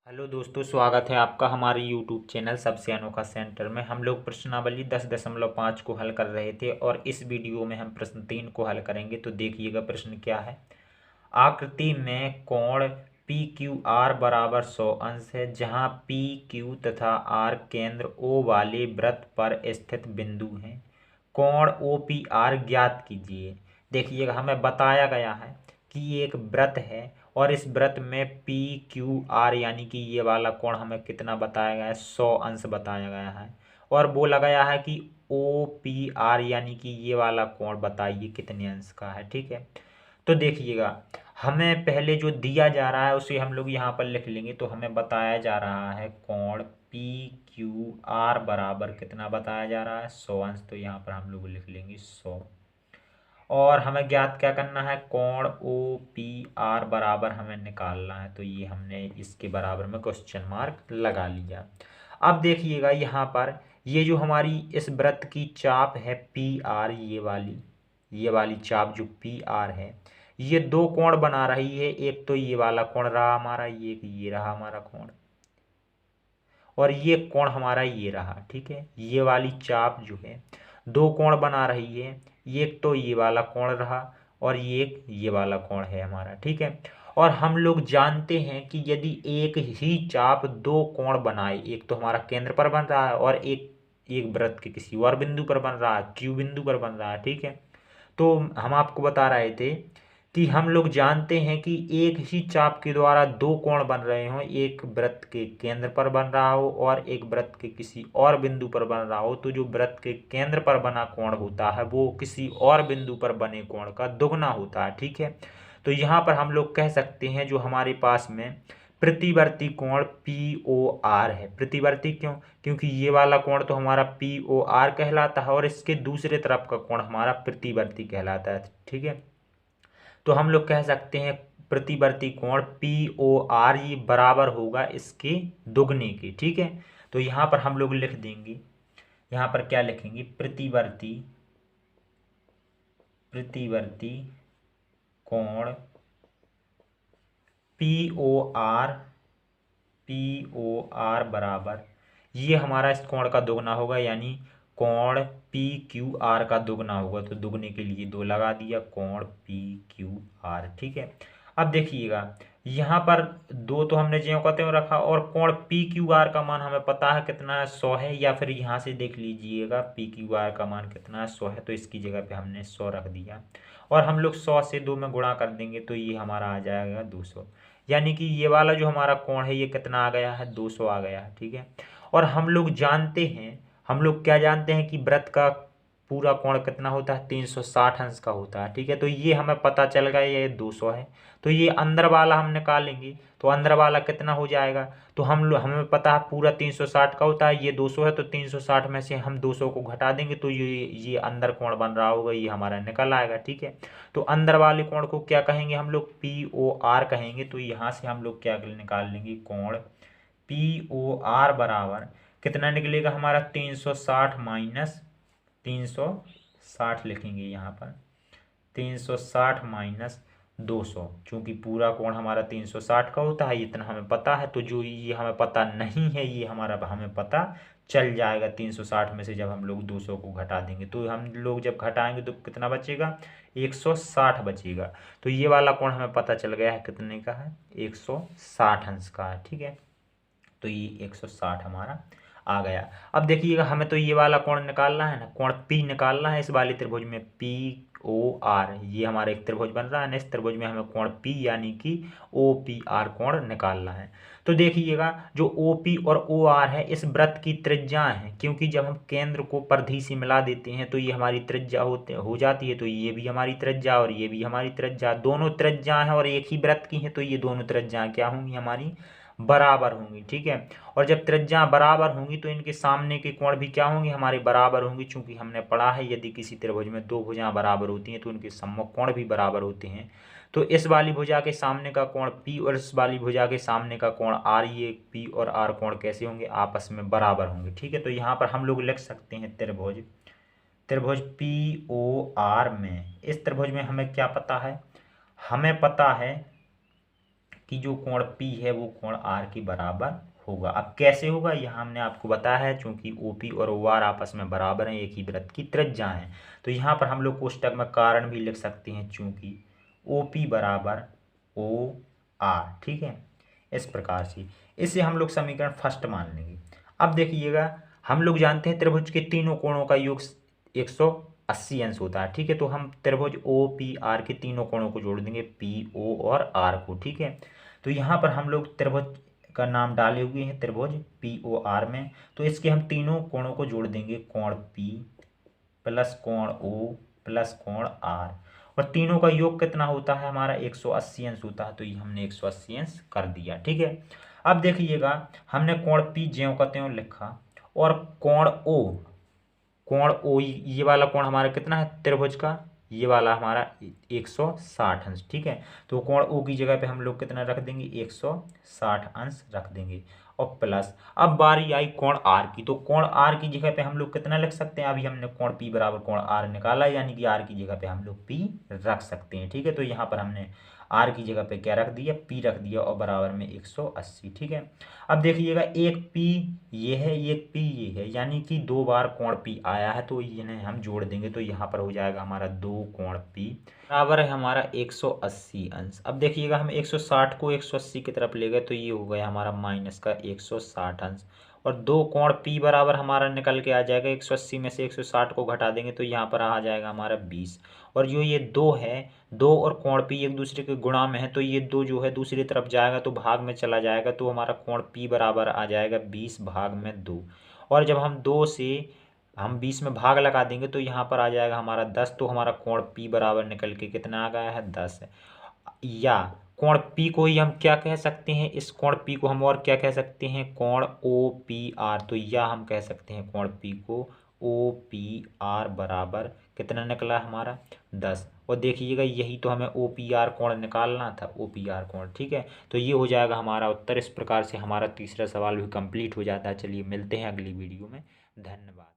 Hello दोस्तों, स्वागत है आपका हमारे यूट्यूब चैनल सबसे अनोखा सेंटर में। हम लोग प्रश्नावली 10.5 को हल कर रहे थे और इस वीडियो में हम प्रश्न 3 को हल करेंगे। तो देखिएगा प्रश्न क्या है। आकृति में कोण पी क्यू आर बराबर 100 अंश है, जहां पी क्यू तथा आर केंद्र ओ वाले वृत्त पर स्थित बिंदु हैं। कोण ओ पी आर ज्ञात कीजिए। देखिएगा, हमें बताया गया है कि ये एक वृत्त है और इस वृत्त में पी क्यू आर यानी कि ये वाला कोण हमें कितना बताया गया है, 100 अंश बताया गया है। और बोला गया है कि ओ पी आर यानी कि ये वाला कोण बताइए कितने अंश का है। ठीक है, तो देखिएगा, हमें पहले जो दिया जा रहा है उसे हम लोग यहाँ पर लिख लेंगे। तो हमें बताया जा रहा है कोण पी क्यू आर बराबर कितना बताया जा रहा है, 100 अंश। तो यहाँ पर हम लोग लिख लेंगे 100। और हमें ज्ञात क्या करना है, कोण ओ पी आर बराबर हमें निकालना है। तो ये हमने इसके बराबर में क्वेश्चन मार्क लगा लिया। अब देखिएगा यहाँ पर ये जो हमारी इस वृत्त की चाप है पी आर, ये वाली चाप जो पी आर है, ये दो कोण बना रही है। एक तो ये वाला कोण रहा हमारा, ये रहा हमारा कोण, और ये कोण हमारा ये रहा। ठीक है, ये वाली चाप जो है दो कोण बना रही है। एक तो ये वाला कोण रहा और ये वाला कोण है हमारा। ठीक है, और हम लोग जानते हैं कि यदि एक ही चाप दो कोण बनाए, एक तो हमारा केंद्र पर बन रहा है और एक एक वृत्त के किसी और बिंदु पर बन रहा है, क्यू बिंदु पर बन रहा है। ठीक है, तो हम आपको बता रहे थे कि हम लोग जानते हैं कि एक ही चाप के द्वारा दो कोण बन रहे हों, एक वृत्त के केंद्र पर बन रहा हो और एक वृत्त के किसी और बिंदु पर बन रहा हो, तो जो वृत्त के केंद्र पर बना कोण होता है वो किसी और बिंदु पर बने कोण का दुगना होता है। ठीक है, तो यहाँ पर हम लोग कह सकते हैं जो हमारे पास में प्रतिवर्ती कोण पी ओ आर है। प्रतिवर्ती क्यों? क्योंकि ये वाला कोण तो हमारा पी ओ आर कहलाता है और इसके दूसरे तरफ का कोण हमारा प्रतिवर्ती कहलाता है। ठीक है, तो हम लोग कह सकते हैं प्रतिवर्ती कोण पी ओ आर ये बराबर होगा इसके दुगने के। ठीक है, तो यहाँ पर हम लोग लिख देंगे, यहाँ पर क्या लिखेंगे, प्रतिवर्ती प्रतिवर्ती कोण पी ओ आर बराबर ये हमारा इस कोण का दुगना होगा, यानी कोण पी क्यू आर का दुगना होगा। तो दुगने के लिए 2 लगा दिया, कोण पी क्यू आर। ठीक है, अब देखिएगा यहाँ पर 2 तो हमने ज्यों का त्यों रखा और कोण पी क्यू आर का मान हमें पता है कितना है, 100 है। या फिर यहाँ से देख लीजिएगा पी क्यू आर का मान कितना है, 100 है। तो इसकी जगह पे हमने 100 रख दिया और हम लोग 100 से 2 में गुणा कर देंगे तो ये हमारा आ जाएगा 200। यानी कि ये वाला जो हमारा कोण है ये कितना आ गया है, 200 आ गया है। ठीक है, और हम लोग जानते हैं, हम लोग क्या जानते हैं कि वृत्त का पूरा कोण कितना होता है, 360 अंश का होता है। ठीक है, तो ये हमें पता चल गया ये 200 है। तो ये अंदर वाला हम निकालेंगे तो अंदर वाला कितना हो जाएगा, तो हमें पता है पूरा 360 का होता है, ये 200 है। तो 360 में से हम 200 को घटा देंगे तो ये अंदर कोण बन रहा होगा, ये हमारा निकल आएगा। ठीक है, तो अंदर वाले कोण को क्या कहेंगे हम लोग, पी ओ आर कहेंगे। तो यहाँ से हम लोग क्या निकाल लेंगे, कोण पी ओ आर बराबर कितना निकलेगा हमारा, 360 माइनस 360 लिखेंगे यहाँ पर, 360 माइनस 200। चूंकि पूरा कोण हमारा 360 का होता है, इतना हमें पता है। तो जो ये हमें पता नहीं है ये हमारा हमें पता चल जाएगा। 360 में से जब हम लोग 200 को घटा देंगे तो हम लोग जब घटाएंगे तो कितना बचेगा, 160 बचेगा। तो ये वाला कोण हमें पता चल गया है कितने का है, 160 अंश का है। ठीक है, तो ये 160 हमारा आ गया। अब देखिएगा हमें तो ये वाला कोण निकालना है ना, कोण पी निकालना है इस वाले त्रिभुज में, पी ओ आर। ये हमारा एक त्रिभुज बन रहा है ना, इस त्रिभुज में हमें कोण पी यानी कि ओ पी आर कोण निकालना है। तो देखिएगा जो ओ पी और ओ आर है इस वृत्त की त्रिज्या है, क्योंकि जब हम केंद्र को परिधि से मिला देते हैं तो ये हमारी त्रिज्या हो जाती है। तो ये भी हमारी त्रिज्या और ये भी हमारी त्रिज्या, दोनों त्रिज्या है और एक ही वृत्त की है। तो ये दोनों त्रिज्या क्या होंगी, हमारी बराबर होंगी। ठीक है, और जब त्रिज्या बराबर होंगी तो इनके सामने के कोण भी क्या होंगे, हमारे बराबर होंगी। चूंकि हमने पढ़ा है यदि किसी त्रिभुज में दो भुजाएं बराबर होती हैं तो उनके सम्मुख कोण भी बराबर होते हैं। तो इस वाली भुजा के सामने का कोण पी और इस वाली भुजा के सामने का कोण आर, ये पी और आर कोण कैसे होंगे, आपस में बराबर होंगे। ठीक है, तो यहाँ पर हम लोग लिख सकते हैं त्रिभुज त्रिभुज पी ओ आर में, इस त्रिभुज में हमें क्या पता है, हमें पता है कि जो कोण P है वो कोण R के बराबर होगा। अब कैसे होगा यहाँ हमने आपको बताया है, चूंकि OP और OR आपस में बराबर हैं, एक ही वृत्त की त्रिज्या है, तो यहाँ पर हम लोग कोष्टक में कारण भी लिख सकते हैं, चूंकि OP बराबर OR, ठीक है। इस प्रकार से इसे हम लोग समीकरण फर्स्ट मान लेंगे। अब देखिएगा, हम लोग जानते हैं त्रिभुज के तीनों कोणों का योग 180 अंश होता है, ठीक है। तो हम त्रिभुज OPR के तीनों कोणों को जोड़ देंगे, PO और R को, ठीक है। तो यहाँ पर हम लोग त्रिभुज का नाम डाले हुए हैं त्रिभुज POR में, तो इसके हम तीनों कोणों को जोड़ देंगे, कोण P प्लस कोण O प्लस कोण R, और तीनों का योग कितना होता है हमारा 180 अंश होता है, तो ये हमने 180 अंश कर दिया, ठीक है। अब देखिएगा, हमने कोण P ज्यों का त्यों लिखा, और कोण O ये वाला कोण हमारा कितना है त्रिभुज का, ये वाला हमारा 160 अंश, ठीक है। तो कोण O की जगह पे हम लोग कितना रख देंगे, 160 अंश रख देंगे, और प्लस अब बारी आई कोण R की, तो कोण R की जगह पे हम लोग कितना लिख सकते हैं, अभी हमने कोण P बराबर कोण R निकाला, यानी कि R की जगह पे हम लोग P रख सकते हैं, ठीक है। तो यहाँ पर हमने R की जगह पे क्या रख दिया, P रख दिया, और बराबर में 180, ठीक है। अब देखिएगा, एक P ये है, एक P ये है, यानी कि दो बार कोण P आया है, तो इन्हें हम जोड़ देंगे, तो यहाँ पर हो जाएगा हमारा 2 कोण P बराबर है हमारा 180 अंश। अब देखिएगा, हम 160 को 180 की तरफ ले गए, तो ये हो गया हमारा माइनस का 160 अंश, और 2 कोण P बराबर हमारा निकल के आ जाएगा, 180 में से 160 को घटा देंगे तो यहाँ पर आ जाएगा हमारा 20, और जो ये 2 है, 2 और कोण P एक दूसरे के गुणा में है, तो ये 2 जो है दूसरी तरफ जाएगा तो भाग में चला जाएगा, तो हमारा कोण P बराबर आ जाएगा 20 भाग में 2, और जब हम 2 से हम 20 में भाग लगा देंगे तो यहाँ पर आ जाएगा हमारा 10, तो हमारा कोण P बराबर निकल के कितना आ गया है 10। या कोण P को ही हम क्या कह सकते हैं, इस कोण P को हम और क्या कह सकते हैं, कोण OPR, तो या हम कह सकते हैं कोण P को OPR बराबर कितना निकला हमारा 10, और देखिएगा यही तो हमें OPR कोण निकालना था, OPR कोण, ठीक है। तो ये हो जाएगा हमारा उत्तर। इस प्रकार से हमारा तीसरा सवाल भी कंप्लीट हो जाता है। चलिए मिलते हैं अगली वीडियो में, धन्यवाद।